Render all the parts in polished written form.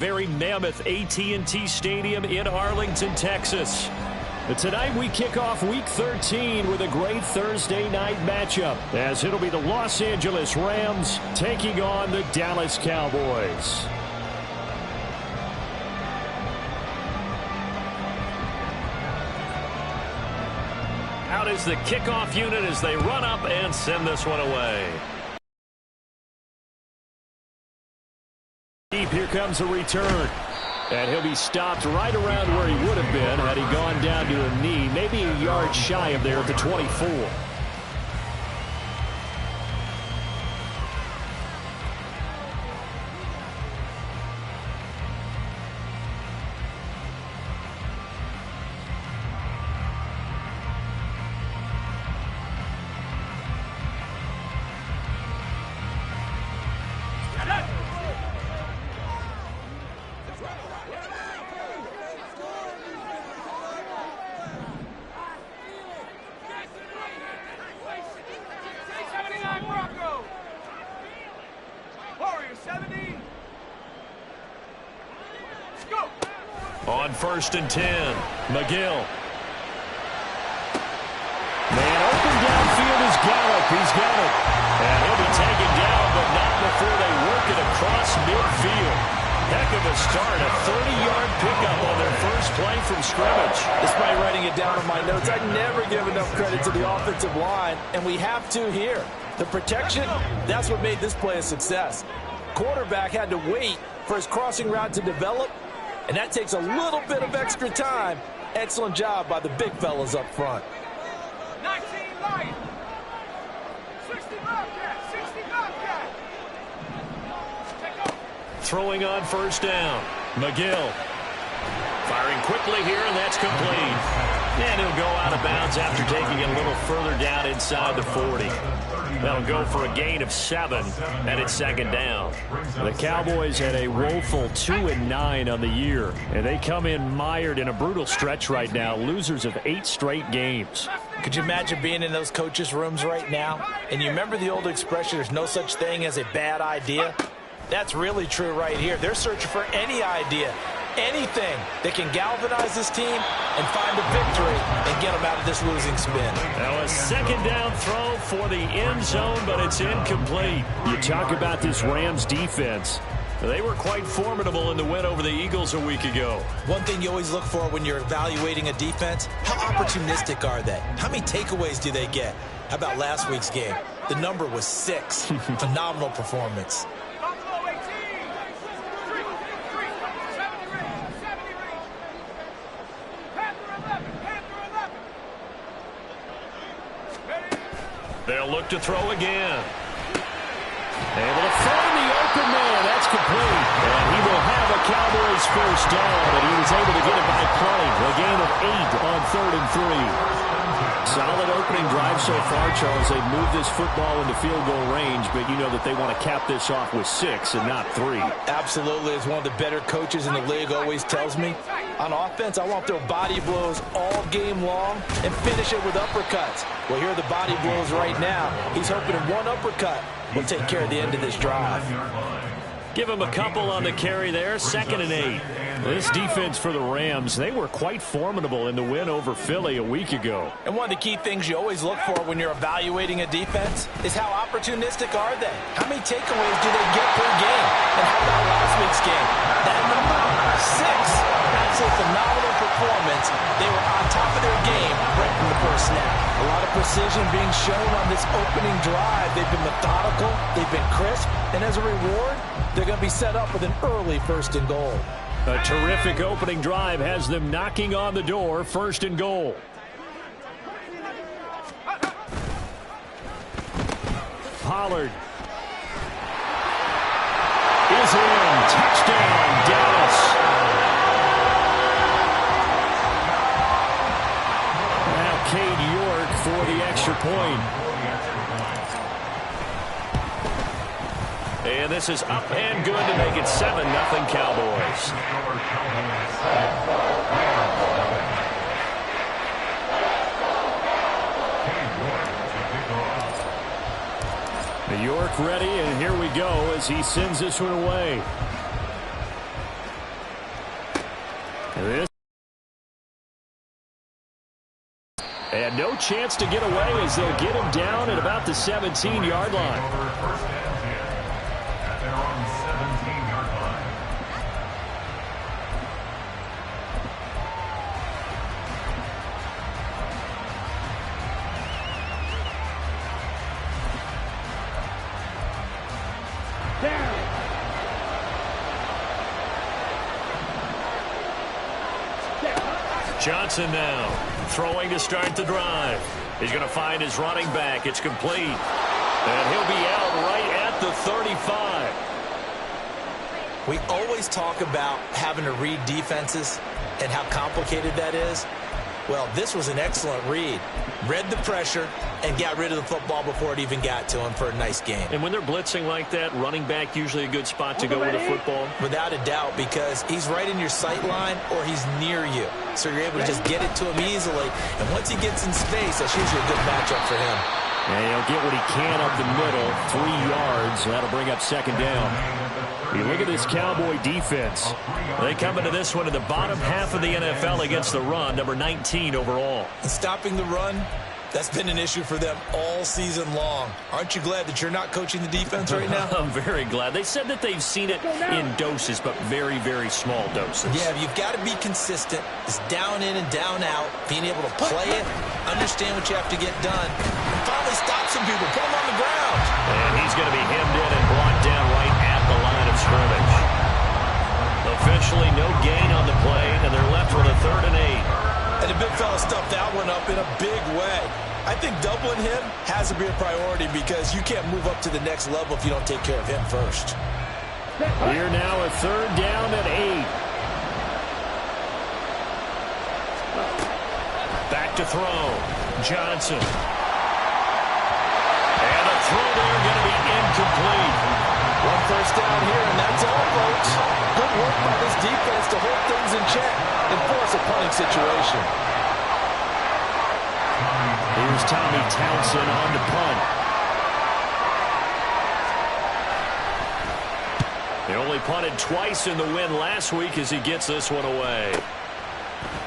Very mammoth AT&T Stadium in Arlington, Texas. But tonight we kick off Week 13 with a great Thursday night matchup, as it'll be the Los Angeles Rams taking on the Dallas Cowboys. Out is the kickoff unit as they run up and send this one away. Deep, here comes a return. And he'll be stopped right around where he would have been had he gone down to a knee, maybe a yard shy of there at the 24. On 1st and 10, McGill. Man open downfield is Gallup. He's got it. And he'll be taken down, but not before they work it across midfield. Heck of a start. A 30-yard pickup on their first play from scrimmage. Despite writing it down in my notes, I never give enough credit to the offensive line, and we have to here. The protection, that's what made this play a success. Quarterback had to wait for his crossing route to develop, and that takes a little bit of extra time. Excellent job by the big fellas up front. 19 light. 60 Bobcat. 60 Bobcat. Throwing on 1st down. McGill. Firing quickly here, and that's complete. And he'll go out of bounds after taking it a little further down inside the 40. That'll go for a gain of 7, and it's 2nd down. The Cowboys had a woeful 2-9 on the year, and they come in mired in a brutal stretch right now, losers of 8 straight games. Could you imagine being in those coaches' rooms right now? And you remember the old expression, there's no such thing as a bad idea? That's really true right here. They're searching for any idea, anything that can galvanize this team and find a victory and get them out of this losing spin. Now a 2nd down throw for the end zone, but it's incomplete. You talk about this Rams defense. They were quite formidable in the win over the Eagles a week ago. One thing you always look for when you're evaluating a defense, how opportunistic are they? How many takeaways do they get? How about last week's game? The number was 6. Phenomenal performance. They'll look to throw again. Able to find the open man. That's complete. And he will have a Cowboys first down, but he was able to get it by play. A gain of 8 on 3rd and 3. Solid opening drive so far, Charles. They've moved this football into field goal range, but you know that they want to cap this off with 6 and not 3. Absolutely. As one of the better coaches in the league always tells me, on offense, I want their body blows all game long and finish it with uppercuts. Well, here are the body blows right now. He's hoping in one uppercut will take care of the end of this drive. Give him a couple on the carry there. 2nd and 8. This defense for the Rams, they were quite formidable in the win over Philly a week ago. And one of the key things you always look for when you're evaluating a defense is how opportunistic are they? How many takeaways do they get per game? And how about last week's game? That number, 6. That's a phenomenal performance. They were on top of their game right from the first snap. A lot of precision being shown on this opening drive. They've been methodical. They've been crisp. And as a reward, they're going to be set up with an early 1st and goal. A terrific opening drive has them knocking on the door. 1st and goal. Pollard is in. Touchdown, Dallas. Now Cade York for the extra point. And this is up and good to make it 7-0 Cowboys. York ready, and here we go as he sends this one away. And no chance to get away as they'll get him down at about the 17-yard line. Johnson now throwing to start the drive. He's going to find his running back. It's complete. And he'll be out right at the 35. We always talk about having to read defenses and how complicated that is. Well, this was an excellent read. Read the pressure and got rid of the football before it even got to him for a nice game. And when they're blitzing like that, running back usually a good spot to go with the football? Without a doubt, because he's right in your sight line or he's near you. So you're able to just get it to him easily. And once he gets in space, that's usually a good matchup for him. And he'll get what he can up the middle, 3 yards. That'll bring up second down. You look at this Cowboy defense. They come into this one in the bottom half of the NFL against the run, number 19 overall. And stopping the run, that's been an issue for them all season long. Aren't you glad that you're not coaching the defense right now? I'm very glad. They said that they've seen it in doses, but very, very small doses. Yeah, you've got to be consistent. It's down in and down out, being able to play it, understand what you have to get done, and finally stop some people, put them on the ground. And he's going to be hemmed in and brought down right at the line of scrimmage. Officially no gain on the play, and they're left with a 3rd and 8. And the big fella stuffed that one up in a big way. I think doubling him has to be a priority because you can't move up to the next level if you don't take care of him first. Here now a 3rd down and 8. Back to throw. Johnson. And a throw there going to be incomplete. 1 first down here, and that's all, folks. Good work by this defense to hold things in check and force a punting situation. Here's Tommy Townsend on the punt. They only punted twice in the win last week as he gets this one away.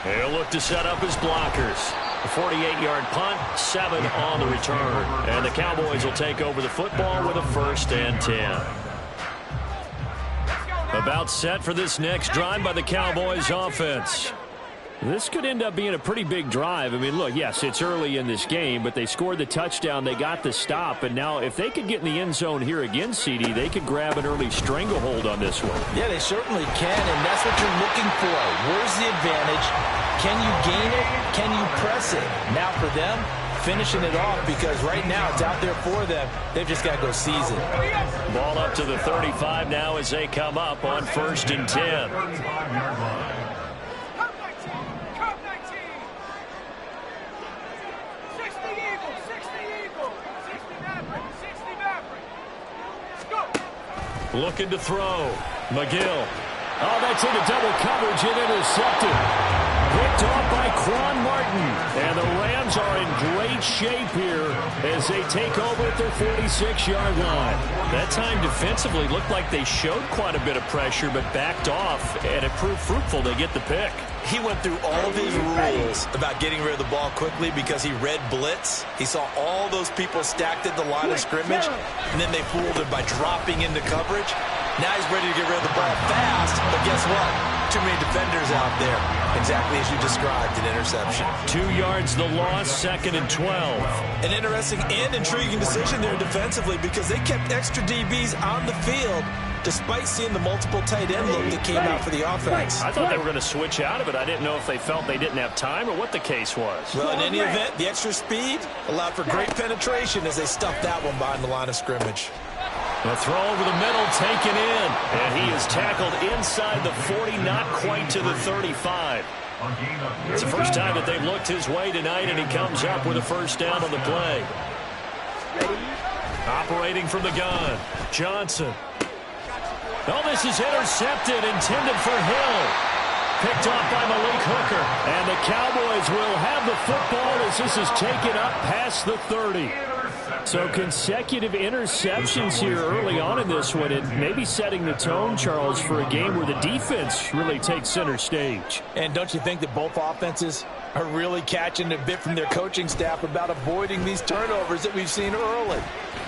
He'll look to set up his blockers. A 48-yard punt, 7 on the return. And the Cowboys will take over the football with a 1st and 10. About set for this next drive by the Cowboys offense. This could end up being a pretty big drive. I mean, look, yes, it's early in this game, but they scored the touchdown. They got the stop. And now if they could get in the end zone here again, CD, they could grab an early stranglehold on this one. Yeah, they certainly can, and that's what you're looking for. Where's the advantage? Can you gain it? Can you press it? Now for them, finishing it off because right now it's out there for them. They've just got to go seize it. Ball up to the 35 now as they come up on 1st and 10. Looking to throw. McGill. Oh, that's into double coverage and intercepted. Picked off by Quan Martin. And the Rams are in great shape here as they take over at their 46-yard line. That time defensively looked like they showed quite a bit of pressure but backed off, and it proved fruitful. They get the pick. He went through all of his rules about getting rid of the ball quickly because he read blitz. He saw all those people stacked at the line of scrimmage, and then they fooled him by dropping into coverage. Now he's ready to get rid of the ball fast, but guess what? Too many defenders out there. Exactly as you described, an interception. 2 yards the loss, 2nd and 12. An interesting and intriguing decision there defensively because they kept extra DBs on the field despite seeing the multiple tight end look that came out for the offense. I thought they were going to switch out of it. I didn't know if they felt they didn't have time or what the case was. Well, in any event, the extra speed allowed for great penetration as they stuffed that one behind the line of scrimmage. The throw over the middle taken in, and he is tackled inside the 40, not quite to the 35. It's the first time that they've looked his way tonight, and he comes up with a 1st down on the play. Operating from the gun, Johnson. Oh, this is intercepted, intended for Hill. picked off by Malik Hooker. And the Cowboys will have the football as this is taken up past the 30. So consecutive interceptions here early on in this one, and maybe setting the tone, Charles, for a game where the defense really takes center stage. And don't you think that both offenses are really catching a bit from their coaching staff about avoiding these turnovers that we've seen early?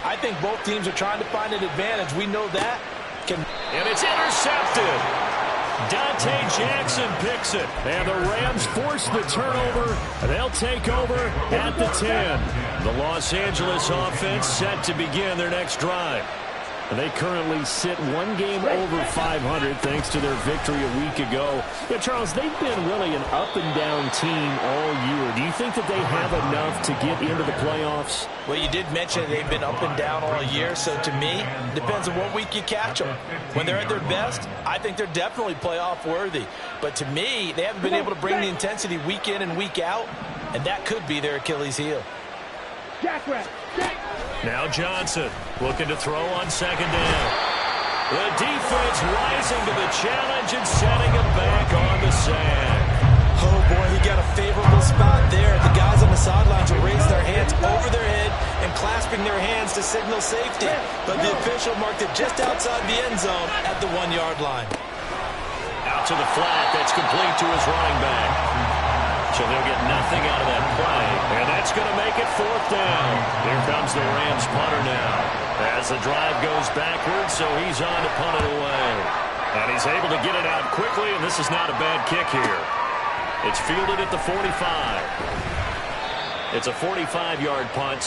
I think both teams are trying to find an advantage. We know that. And it's intercepted. Dante Jackson picks it. And the Rams force the turnover. They'll take over at the 10. The Los Angeles offense set to begin their next drive. They currently sit one game over 500 thanks to their victory a week ago. Yeah, Charles, they've been really an up-and-down team all year. Do you think that they have enough to get into the playoffs? Well, you did mention they've been up and down all year, so to me, depends on what week you catch them. When they're at their best, I think they're definitely playoff worthy. But to me, they haven't been able to bring the intensity week in and week out, and that could be their Achilles heel. Now Johnson looking to throw on second down. The defense rising to the challenge and setting him back on the sand. Oh, boy, he got a favorable spot there. The guys on the sidelines are raising their hands over their head and clasping their hands to signal safety. But the official marked it just outside the end zone at the 1-yard line. Out to the flat. That's complete to his running back. So they'll get nothing out of that play. And that's going to make it 4th down. Here comes the Rams punter now. As the drive goes backwards, so he's on to punt it away. And he's able to get it out quickly, and this is not a bad kick here. It's fielded at the 45. It's a 45-yard punt.